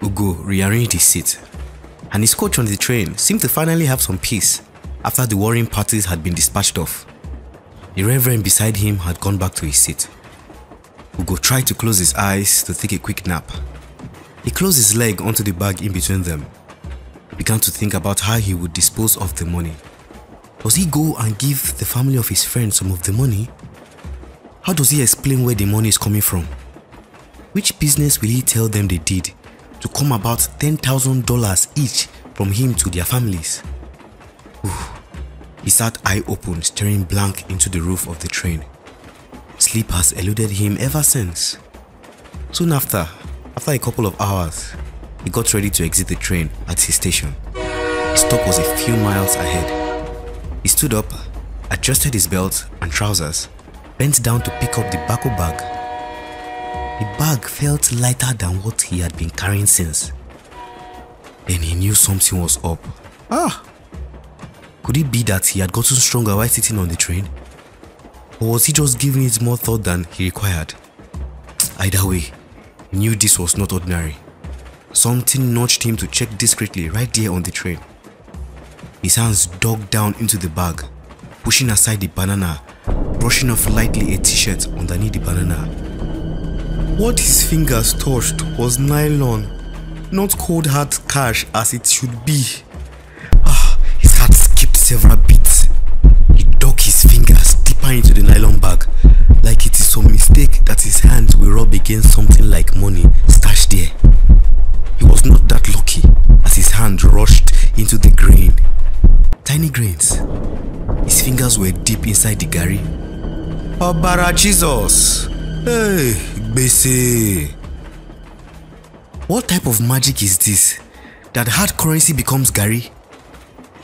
Ugo rearranged his seat, and his coach on the train seemed to finally have some peace after the worrying parties had been dispatched off. The reverend beside him had gone back to his seat. Ugo tried to close his eyes to take a quick nap. He closed his leg onto the bag in between them. He began to think about how he would dispose of the money. Does he go and give the family of his friend some of the money? How does he explain where the money is coming from? Which business will he tell them they did to come about $10,000 each from him to their families? He sat eye open, staring blank into the roof of the train. Sleep has eluded him ever since. Soon after a couple of hours, he got ready to exit the train at his station. His stop was a few miles ahead. He stood up, adjusted his belt and trousers, bent down to pick up the bako bag. The bag felt lighter than what he had been carrying since. Then he knew something was up. Could it be that he had gotten stronger while sitting on the train? Or was he just giving it more thought than he required? Either way, he knew this was not ordinary. Something nudged him to check discreetly right there on the train. His hands dug down into the bag, pushing aside the banana, brushing off lightly a t-shirt underneath the banana. What his fingers touched was nylon, not cold hard cash as it should be. His heart skipped several beats. He dug his fingers deeper into the nylon bag, like it is some mistake that his hands will rub against something like money stashed there. He was not that lucky as his hand rushed into the grain. Tiny grains. His fingers were deep inside the gari. Obara Jesus! Hey, Bese! What type of magic is this? That hard currency becomes gari?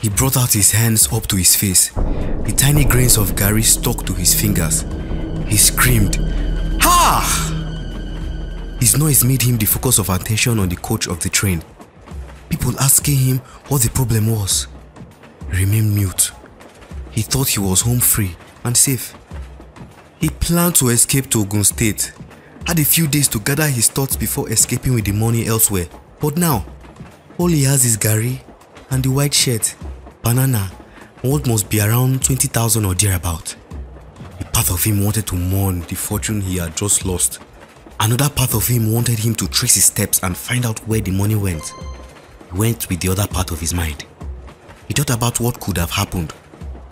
He brought out his hands up to his face. The tiny grains of gari stuck to his fingers. He screamed, "Ha!" His noise made him the focus of attention on the coach of the train. People asking him what the problem was. He remained mute. He thought he was home free and safe. He planned to escape to Ogun State. Had a few days to gather his thoughts before escaping with the money elsewhere. But now, all he has is gari and the white shirt, banana, and what must be around 20,000 or thereabout. A part of him wanted to mourn the fortune he had just lost. Another part of him wanted him to trace his steps and find out where the money went. He went with the other part of his mind. He thought about what could have happened.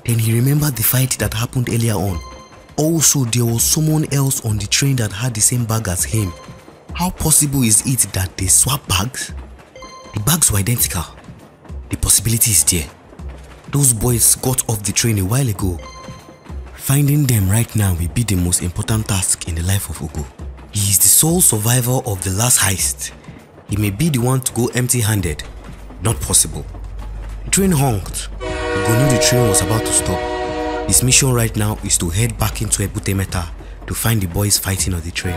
Then he remembered the fight that happened earlier on. Also, there was someone else on the train that had the same bag as him. How possible is it that they swapped bags? The bags were identical. The possibility is there. Those boys got off the train a while ago. Finding them right now will be the most important task in the life of Ugo. He is the sole survivor of the last heist. He may be the one to go empty-handed. Not possible. The train honked. Ugo knew the train was about to stop. His mission right now is to head back into Ebute Metta to find the boys fighting on the train.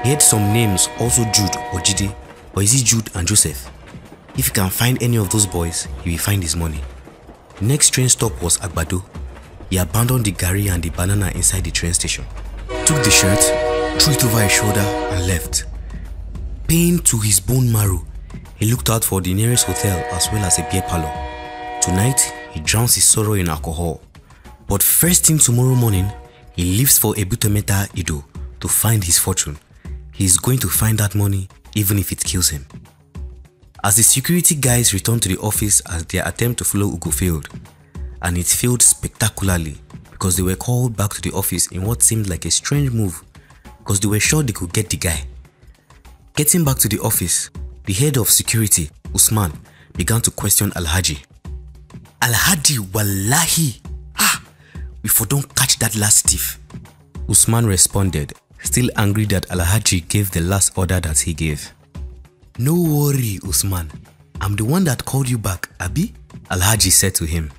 He heard some names, also Jude or Jide, or is it Jude and Joseph? If he can find any of those boys, he will find his money. The next train stop was Agbado. He abandoned the gari and the banana inside the train station, took the shirt, threw it over his shoulder and left. Pained to his bone marrow, he looked out for the nearest hotel as well as a beer parlor. Tonight, he drowns his sorrow in alcohol. But first thing tomorrow morning, he leaves for Ebute Metta Ido to find his fortune. He is going to find that money even if it kills him. As the security guys returned to the office as their attempt to follow Ugo failed, and it failed spectacularly because they were called back to the office in what seemed like a strange move because they were sure they could get the guy. Getting back to the office, the head of security, Usman, began to question Alhaji. Alhaji, wallahi! We for don't catch that last thief. Usman responded, still angry that Alhaji gave the last order that he gave. No worry, Usman. I'm the one that called you back, Abi? Alhaji said to him.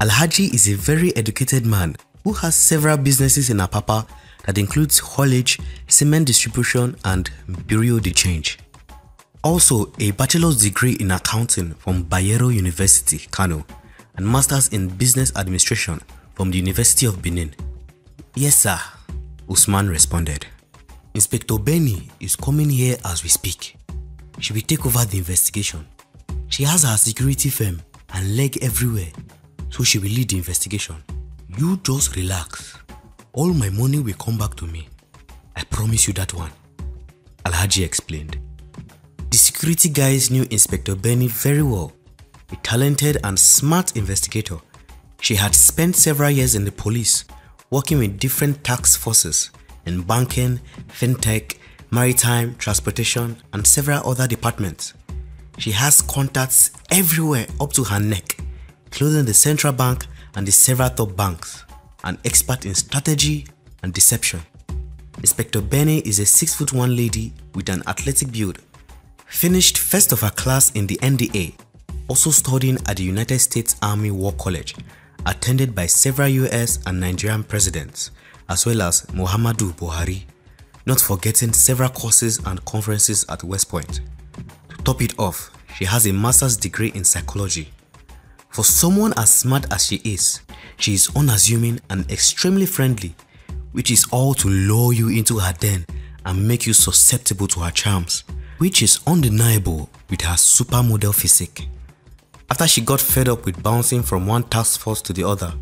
Alhaji is a very educated man who has several businesses in Apapa that includes haulage, cement distribution and bureau de change. Also, a bachelor's degree in accounting from Bayero University, Kano, and master's in business administration from the University of Benin. Yes, sir, Usman responded. Inspector Benny is coming here as we speak. she will take over the investigation. She has her security firm and leg everywhere, so she will lead the investigation. You just relax. All my money will come back to me. I promise you that one, Alhaji explained. The security guys knew Inspector Benny very well, a talented and smart investigator. She had spent several years in the police, working with different task forces in banking, fintech, maritime, transportation, and several other departments. She has contacts everywhere up to her neck, including the central bank and the several top banks, an expert in strategy and deception. Inspector Benny is a 6'1" lady with an athletic build, finished first of her class in the NDA, also studying at the United States Army War College, attended by several US and Nigerian presidents, as well as Muhammadu Buhari, not forgetting several courses and conferences at West Point. To top it off, she has a master's degree in psychology. For someone as smart as she is unassuming and extremely friendly, which is all to lure you into her den and make you susceptible to her charms, which is undeniable with her supermodel physique. After she got fed up with bouncing from one task force to the other,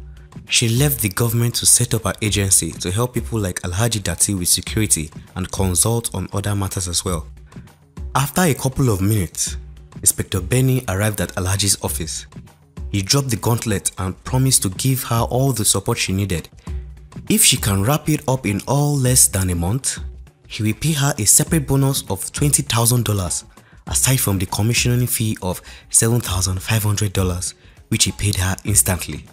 she left the government to set up her agency to help people like Alhaji Dati with security and consult on other matters as well. After a couple of minutes, Inspector Benny arrived at Alhaji's office. He dropped the gauntlet and promised to give her all the support she needed. If she can wrap it up in all less than a month, he will pay her a separate bonus of $20,000 aside from the commissioning fee of $7,500, which he paid her instantly.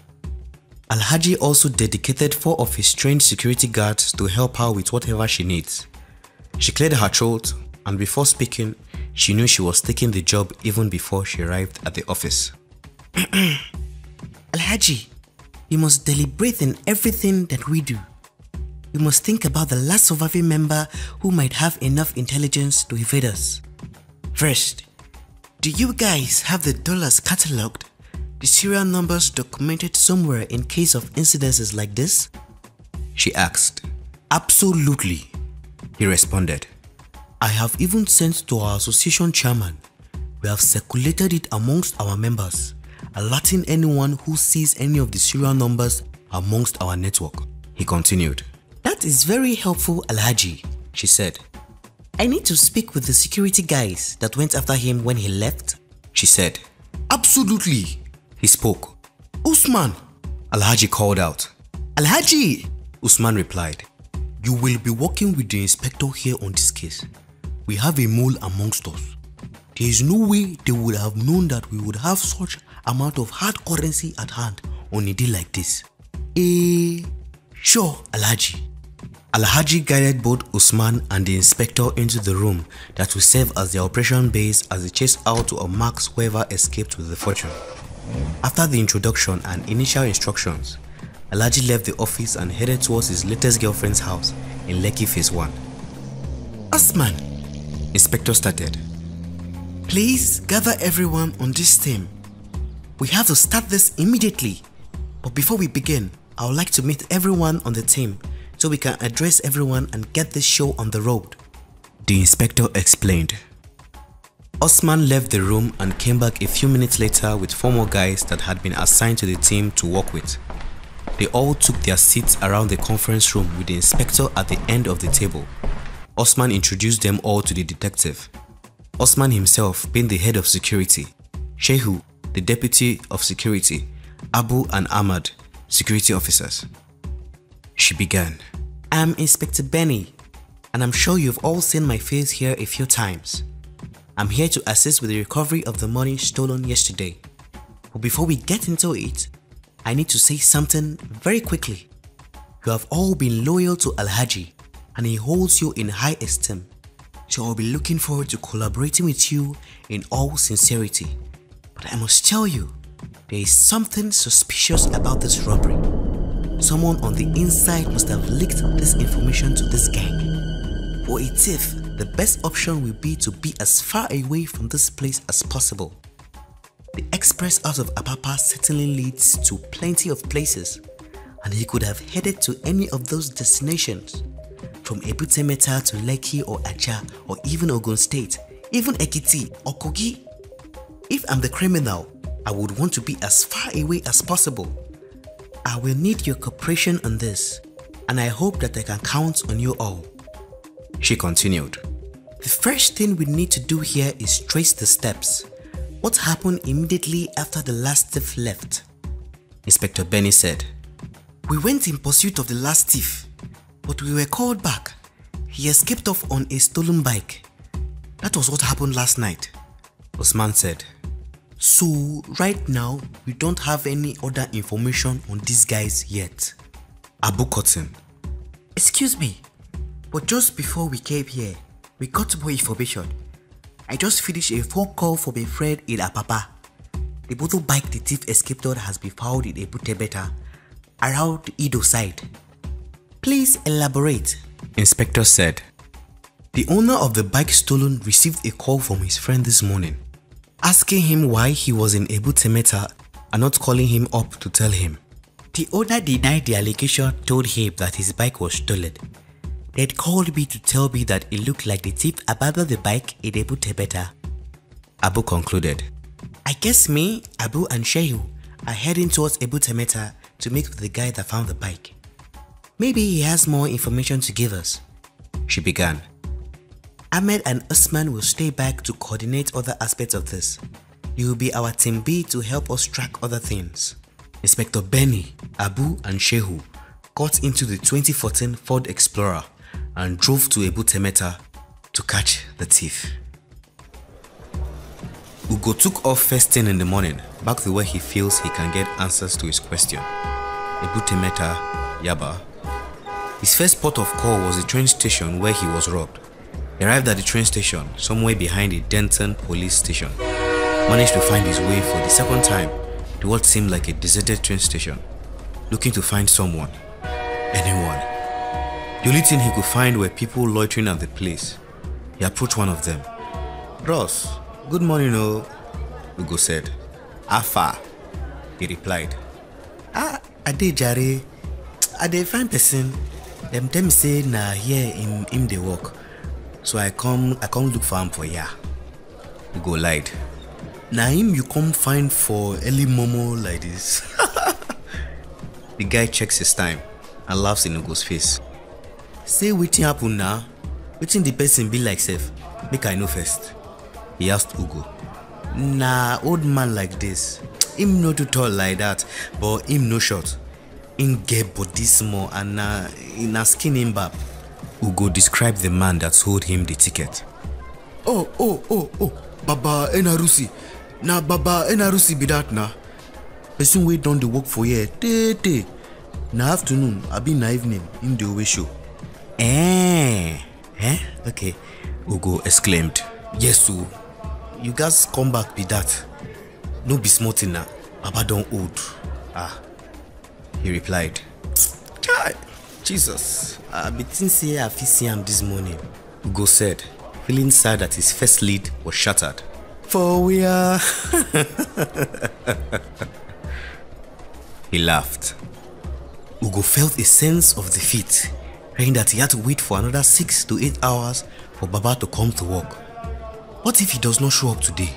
Alhaji also dedicated 4 of his trained security guards to help her with whatever she needs. She cleared her throat, and before speaking, she knew she was taking the job even before she arrived at the office. Alhaji, you must deliberate in everything that we do. We must think about the last surviving member who might have enough intelligence to evade us. First, do you guys have the dollars catalogued? The serial numbers documented somewhere in case of incidences like this? She asked. Absolutely, he responded. I have even sent to our association chairman. We have circulated it amongst our members, alerting anyone who sees any of the serial numbers amongst our network, he continued. That is very helpful, Alhaji, she said. I need to speak with the security guys that went after him when he left, she said. Absolutely, he spoke. Usman, Alhaji called out. Alhaji, Usman replied. You will be working with the inspector here on this case. We have a mole amongst us. There is no way they would have known that we would have such amount of hard currency at hand on a day like this. Sure, Alhaji. Alhaji guided both Usman and the inspector into the room that will serve as their operation base as they chase out to unmask whoever escaped with the fortune. After the introduction and initial instructions, Alhaji left the office and headed towards his latest girlfriend's house in Lekki Phase 1. Usman, Inspector started. Please gather everyone on this team. We have to start this immediately. But before we begin, I would like to meet everyone on the team so we can address everyone and get this show on the road, the inspector explained. Osman left the room and came back a few minutes later with 4 more guys that had been assigned to the team to work with. They all took their seats around the conference room with the inspector at the end of the table. Osman introduced them all to the detective. Osman himself being the head of security, Shehu, the deputy of security, Abu and Ahmad, security officers. She began. I'm Inspector Benny, and I'm sure you've all seen my face here a few times. I'm here to assist with the recovery of the money stolen yesterday. But before we get into it, I need to say something very quickly. You have all been loyal to Alhaji, and he holds you in high esteem. So I'll be looking forward to collaborating with you in all sincerity. But I must tell you, there is something suspicious about this robbery. Someone on the inside must have leaked this information to this gang. For a thief, the best option will be to be as far away from this place as possible. The express out of Apapa certainly leads to plenty of places, and he could have headed to any of those destinations, from Ebute Metta to Lekki or Aja or even Ogun State, even Ekiti or Kogi. If I'm the criminal, I would want to be as far away as possible. I will need your cooperation on this, and I hope that I can count on you all. She continued. The first thing we need to do here is trace the steps. What happened immediately after the last thief left? Inspector Benny said. We went in pursuit of the last thief, but we were called back. He escaped off on a stolen bike. That was what happened last night, Osman said. So right now, we don't have any other information on these guys yet. Abu Cotton. Excuse me, but just before we came here, we got more information. I just finished a phone call from a friend in Apapa. The motorbike the thief escaped on has been found in Ebute Metta, around Ido side. Please elaborate, Inspector said. The owner of the bike stolen received a call from his friend this morning, asking him why he was in Ebute Metta and not calling him up to tell him. The owner denied the allegation, told him that his bike was stolen. They'd called me to tell me that it looked like the thief abandoned the bike in Ebute Metta. Abu concluded. I guess me, Abu and Shehu are heading towards Ebute Metta to meet with the guy that found the bike. Maybe he has more information to give us. She began. Ahmed and Usman will stay back to coordinate other aspects of this. You will be our team B to help us track other things. Inspector Benny, Abu and Shehu got into the 2014 Ford Explorer and drove to Ebute Metta to catch the thief. Ugo took off first thing in the morning, back to where he feels he can get answers to his question. Ebute Metta, Yaba. His first port of call was the train station where he was robbed. He arrived at the train station, somewhere behind the Denton police station. Managed to find his way for the second time to what seemed like a deserted train station, looking to find someone, anyone. The only thing he could find were people loitering at the place. He approached one of them. Ross, good morning, oh, Ugo said. Afa, he replied. I did Jare. I did find person. Them say na here in the work. So I come look for him for ya. Ugo lied. Na him you come find for early momo like this. The guy checks his time and laughs in Ugo's face. Say wetin happen now? Wetin the person be like sef? Make I know first. He asked Ugo. Nah, old man like this. Him no too tall like that, but him no short. Him get body small and in a skin him bab. Ugo described the man that sold him the ticket. Oh, Baba Enarusi. Na Baba Enarusi be that na. Person wait done the work for here. Na afternoon, I be na evening in the way show. Okay. Ugo exclaimed. Yes, so you guys come back be that. No be smarting na. Baba don't old. He replied. Jesus, I be think I see him this morning. Ugo said, feeling sad that his first lead was shattered. For we are. He laughed. Ugo felt a sense of defeat, hearing that he had to wait for another 6 to 8 hours for Baba to come to work. What if he does not show up today?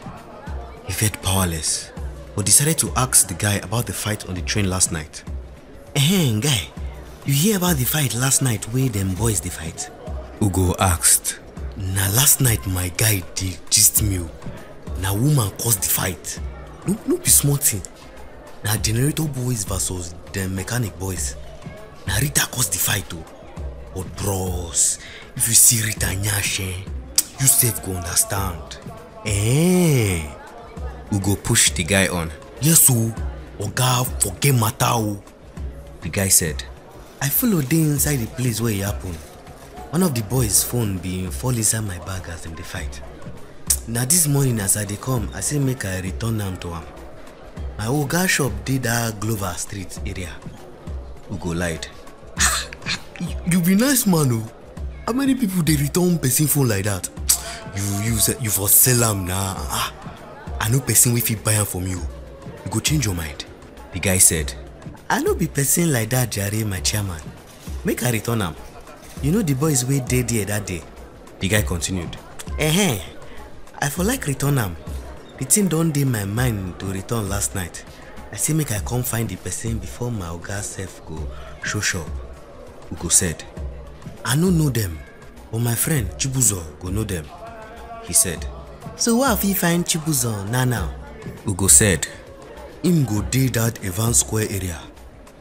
He felt powerless, but decided to ask the guy about the fight on the train last night. Guy, you hear about the fight last night where them boys they fight? Ugo asked. Na last night my guy did gist me. Na woman caused the fight. No be small thing. Na generator boys versus them mechanic boys. Na Rita caused the fight too. But bros, if you see Rita Nyashe, you safe go understand. Ugo pushed the guy on. Yes, so Oga forget matter. The guy said. I followed them inside the place where it happened. One of the boys' phone being fall inside my bag as them they fight. Now this morning as I dey come, I say make I return them to him. My Oga shop did that Glover Street area. Ugo lied. You be nice man, oh. How many people they return person phone like that? You for sell them now. I know person if he buy them from you. You go change your mind. The guy said. I no be person like that, Jare, my chairman. Make I return am. You know the boys wey dey there that day. The guy continued. I for like return am. The thing don't dey my mind to return last night. I say make I come find the person before my oga sef go show shop. Ugo said. I no know them, but my friend Chibuzo go know them. He said. So what if you find Chibuzo now? Ugo said. Him go dey that Evans Square area.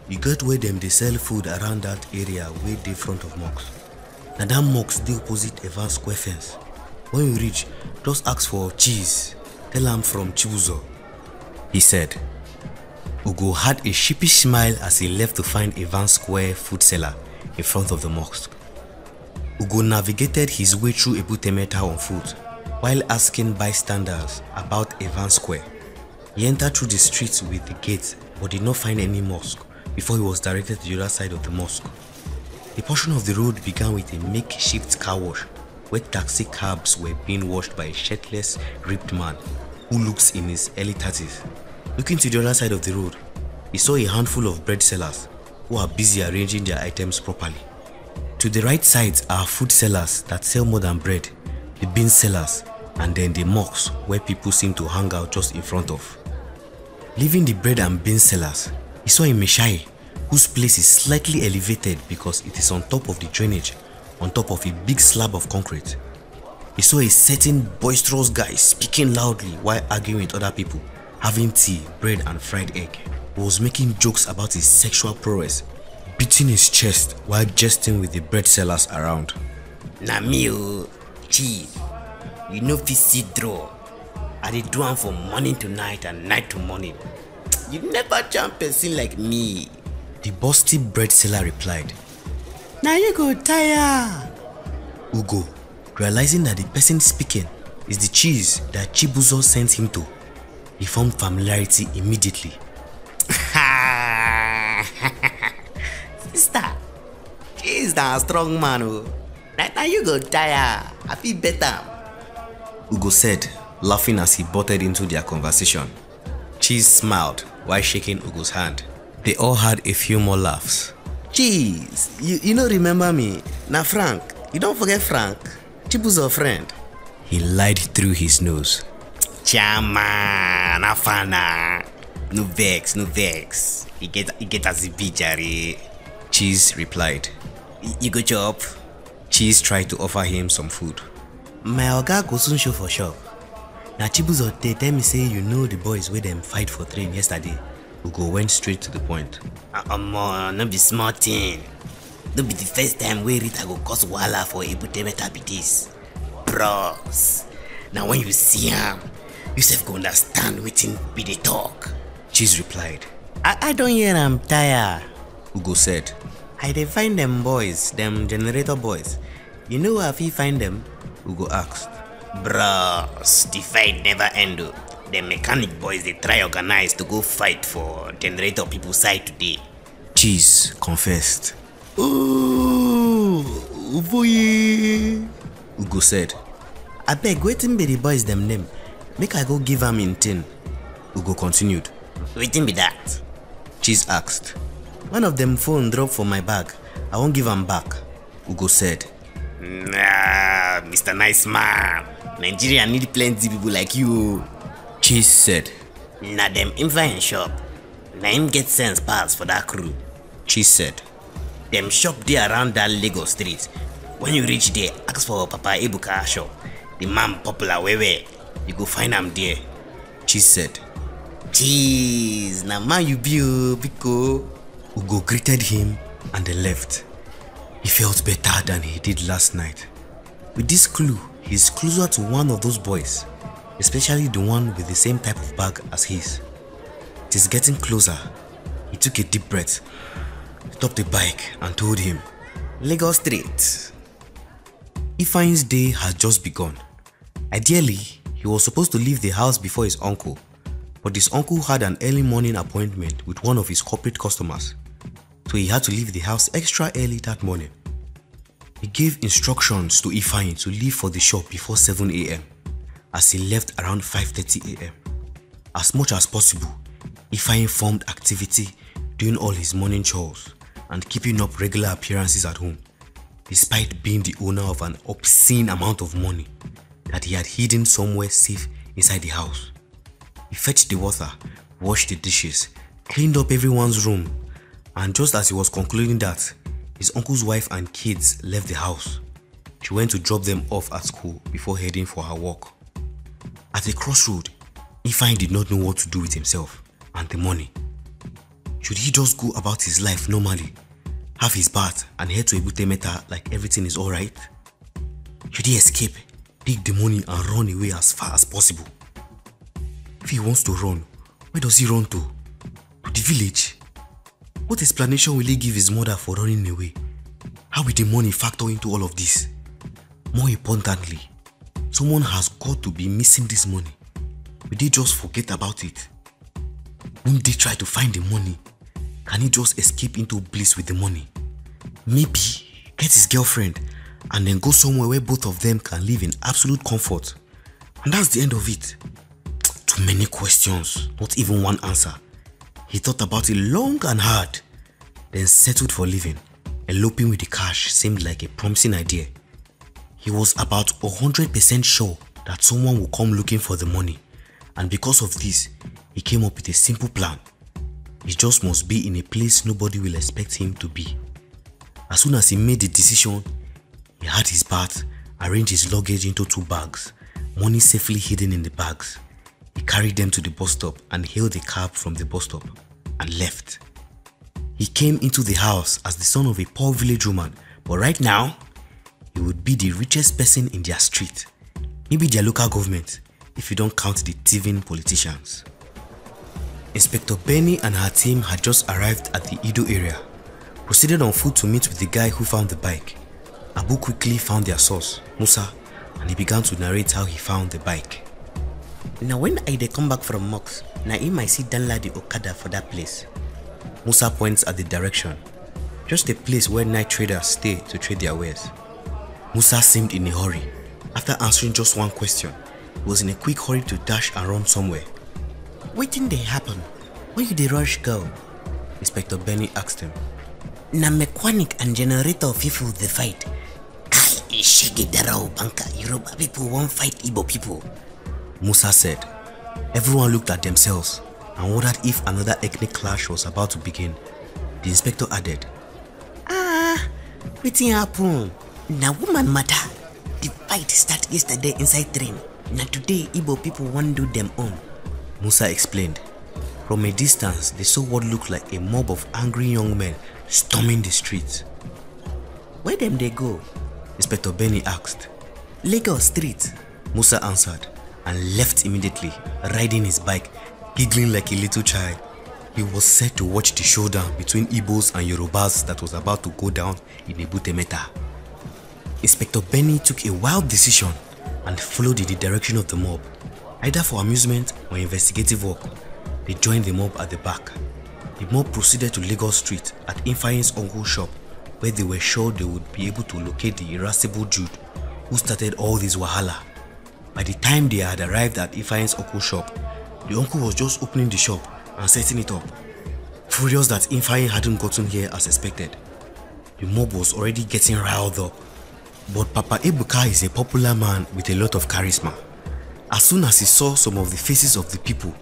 You get where them they sell food around that area way dey front of mosque. Now that mosque dey opposite Evans Square fence. When you reach, just ask for cheese. Tell am from Chibuzo. He said. Ugo had a sheepish smile as he left to find Evans Square food seller in front of the mosque. Ugo navigated his way through Ebute Metta on foot while asking bystanders about Evans Square. He entered through the streets with the gate but did not find any mosque before he was directed to the other side of the mosque. A portion of the road began with a makeshift car wash where taxi cabs were being washed by a shirtless, ripped man who looks in his early 30s. Looking to the other side of the road, he saw a handful of bread sellers who are busy arranging their items properly. To the right side are food sellers that sell more than bread, the bean sellers, and then the mosque where people seem to hang out just in front of. Leaving the bread and bean sellers, he saw a meshai whose place is slightly elevated because it is on top of the drainage, on top of a big slab of concrete. He saw a certain boisterous guy speaking loudly while arguing with other people, having tea, bread and fried egg. He was making jokes about his sexual prowess, beating his chest while jesting with the bread sellers around. Na me o, cheese. You know fit see draw. I dey do am from morning to night and night to morning. You never jump person like me. The busty bread seller replied. Now you go tire. Ugo, realizing that the person speaking is the cheese that Chibuzo sent him to, he formed familiarity immediately. Sister, cheese na strong man o. Now you go tire. I feel better. Ugo said, laughing as he butted into their conversation. Cheese smiled while shaking Ugo's hand. They all had a few more laughs. Cheese, you don't remember me? Na Frank. You don't forget Frank. Chibuzo friend. He lied through his nose. Chama, na fana. No vex, no vex. He get as a bijari. Cheese replied. You go chop? Cheese tried to offer him some food. My oga go soon show for shop. Na Chibuzo they tell me say you know the boys where them fight for train yesterday. Ugo went straight to the point. No be small thing. No be the first time where Rita go cause wahala for Ebute Metta be this. Bros. Now when you see him, you self go understand wetin be the talk. Cheese replied. I don't hear I'm tired. Ugo said. I dey find them boys, them generator boys. You know where I find them? Ugo asked. Bros, the fight never end. The mechanic boys they try organize to go fight for generator people's side today. Cheese confessed. Oh, boy. Ugo said. I beg, wetin be the boys them name? Make I go give am in tin. Ugo continued. Wetin be that? Cheese asked. One of them phone drop for my bag. I won't give am back. Ugo said. Nah, Mr. Nice Man. Nigeria need plenty people like you. Cheese said. Na them Ifeanyi shop. Na him get sense pass for that crew. Cheese said. Them shop there around that Lagos street. When you reach there, ask for Papa Ebuka shop. The man popular where you go find him there. Cheese said. Cheese, na man you be o, Biko. Ugo greeted him and they left. He felt better than he did last night. With this clue, he's closer to one of those boys, especially the one with the same type of bag as his. It is getting closer. He took a deep breath, stopped the bike and told him, Lagos Street. Ifeanyi's day had just begun. Ideally, he was supposed to leave the house before his uncle, but his uncle had an early morning appointment with one of his corporate customers, so he had to leave the house extra early that morning. He gave instructions to Ifeanyi to leave for the shop before 7 a.m. as he left around 5:30 a.m. As much as possible, Ifeanyi formed activity doing all his morning chores and keeping up regular appearances at home, despite being the owner of an obscene amount of money. that he had hidden somewhere safe inside the house. He fetched the water, washed the dishes, cleaned up everyone's room, and just as he was concluding that, his uncle's wife and kids left the house. She went to drop them off at school before heading for her work. At a crossroad, Ifeanyi did not know what to do with himself and the money. Should he just go about his life normally, have his bath and head to Ebute Metta like everything is alright? Should he escape, take the money and run away as far as possible? If he wants to run, where does he run to? To the village? What explanation will he give his mother for running away? How will the money factor into all of this? More importantly, someone has got to be missing this money. Will they just forget about it? Won't they try to find the money? Can he just escape into bliss with the money? Maybe get his girlfriend and then go somewhere where both of them can live in absolute comfort. And that's the end of it. Too many questions, not even one answer. He thought about it long and hard, then settled for living. Eloping with the cash seemed like a promising idea. He was about 100% sure that someone would come looking for the money, and because of this, he came up with a simple plan. He just must be in a place nobody will expect him to be. As soon as he made the decision, he had his bath, arranged his luggage into 2 bags, money safely hidden in the bags. He carried them to the bus stop and hailed a cab from the bus stop and left. He came into the house as the son of a poor village woman, but right now, he would be the richest person in their street, maybe their local government, if you don't count the thieving politicians. Inspector Benny and her team had just arrived at the Ido area, proceeded on foot to meet with the guy who found the bike. Abu quickly found their source, Musa, and he began to narrate how he found the bike. Now when I dey come back from mosque, na him I see Danla the Okada for that place. Musa points at the direction, just a place where night traders stay to trade their wares. Musa seemed in a hurry. After answering just one question, he was in a quick hurry to dash and run somewhere. Wetin dey happen? Where you dey rush go? Inspector Benny asked him. Na mechanic and generator people dey fight. Kai shege darao banka Yoruba people won't fight Igbo people. Musa said. Everyone looked at themselves and wondered if another ethnic clash was about to begin. The inspector added, Wetin happen? Na woman matter. The fight start yesterday inside train. Na today Igbo people wan do them own. Musa explained. From a distance, they saw what looked like a mob of angry young men storming the streets. Where them they go? Inspector Benny asked. Lagos Street, Musa answered and left immediately, riding his bike, giggling like a little child. He was set to watch the showdown between Igbos and Yorubas that was about to go down in Ebute Metta. Inspector Benny took a wild decision and followed in the direction of the mob, either for amusement or investigative work. They joined the mob at the back. The mob proceeded to Lagos Street at Ifeanyi's uncle's shop, where they were sure they would be able to locate the irascible Jude who started all this wahala. By the time they had arrived at Ifeanyi's uncle's shop, the uncle was just opening the shop and setting it up, furious that Ifeanyi hadn't gotten here as expected. The mob was already getting riled up, but Papa Ebuka is a popular man with a lot of charisma. As soon as he saw some of the faces of the people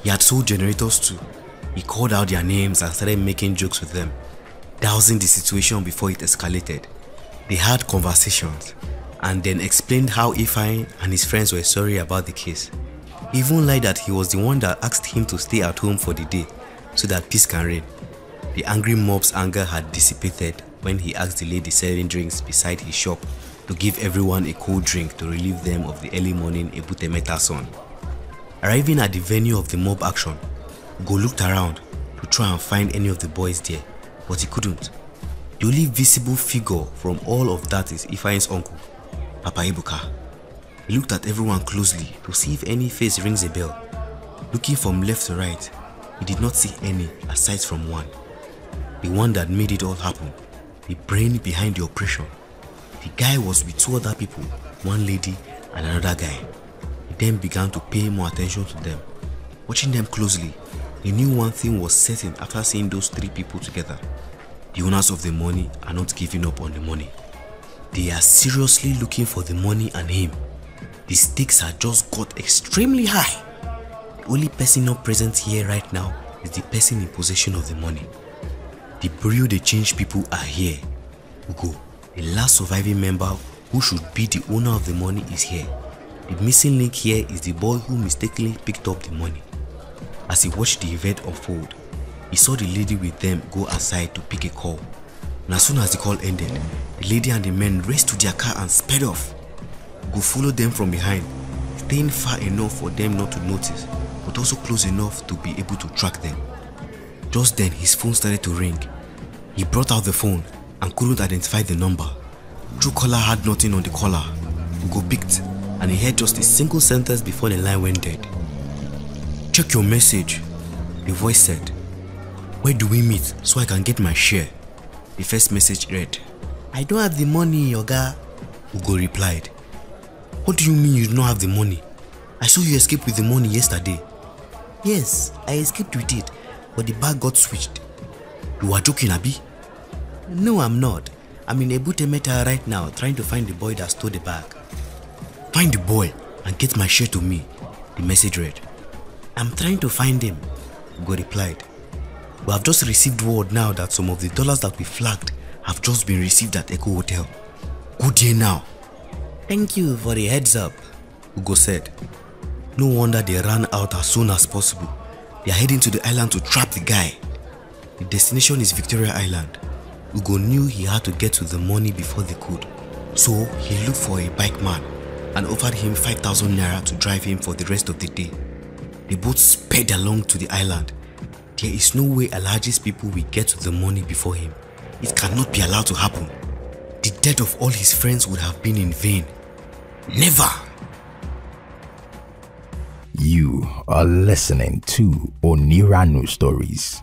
he had sold generators to, he called out their names and started making jokes with them, dousing the situation before it escalated. They had conversations and then explained how Ifeanyi and his friends were sorry about the case. He even lied that he was the one that asked him to stay at home for the day so that peace can reign. The angry mob's anger had dissipated when he asked the lady selling drinks beside his shop to give everyone a cold drink to relieve them of the early morning Ebute Metta sun. Arriving at the venue of the mob action, Go looked around to try and find any of the boys there, but he couldn't. The only visible figure from all of that is Ifeanyi's uncle, Papa Ebuka. He looked at everyone closely to see if any face rings a bell. Looking from left to right, he did not see any aside from one. The one that made it all happen, the brain behind the operation. The guy was with 2 other people, one lady and another guy. He then began to pay more attention to them. Watching them closely, he knew one thing was certain after seeing those 3 people together. The owners of the money are not giving up on the money. They are seriously looking for the money and him. The stakes had just got extremely high. The only person not present here right now is the person in possession of the money. The Bureau de Change people are here. Ugo, the last surviving member who should be the owner of the money, is here. The missing link here is the boy who mistakenly picked up the money. As he watched the event unfold, he saw the lady with them go aside to pick a call. And as soon as the call ended, the lady and the men raced to their car and sped off. Ugo followed them from behind, staying far enough for them not to notice, but also close enough to be able to track them. Just then, his phone started to ring. He brought out the phone and couldn't identify the number. Truecaller had nothing on the caller. Ugo picked, and he heard just a single sentence before the line went dead. "Check your message," the voice said. "Where do we meet so I can get my share?" The first message read. "I don't have the money, Oga," Ugo replied. "What do you mean you do not have the money? I saw you escape with the money yesterday." "Yes, I escaped with it, but the bag got switched." "You are joking, Abi?" "No, I'm not. I'm in Ebute Metta right now trying to find the boy that stole the bag." "Find the boy and get my share to me," the message read. "I'm trying to find him," Ugo replied. "We have just received word now that some of the dollars that we flagged have just been received at Echo Hotel. Go there now." "Thank you for the heads up," Ugo said. No wonder they ran out as soon as possible. They are heading to the island to trap the guy. The destination is Victoria Island. Ugo knew he had to get to the money before they could, so he looked for a bike man and offered him 5,000 naira to drive him for the rest of the day. They both sped along to the island. There is no way Alhaji's people will get to the money before him. It cannot be allowed to happen. The death of all his friends would have been in vain. Never! You are listening to Oniranu Stories.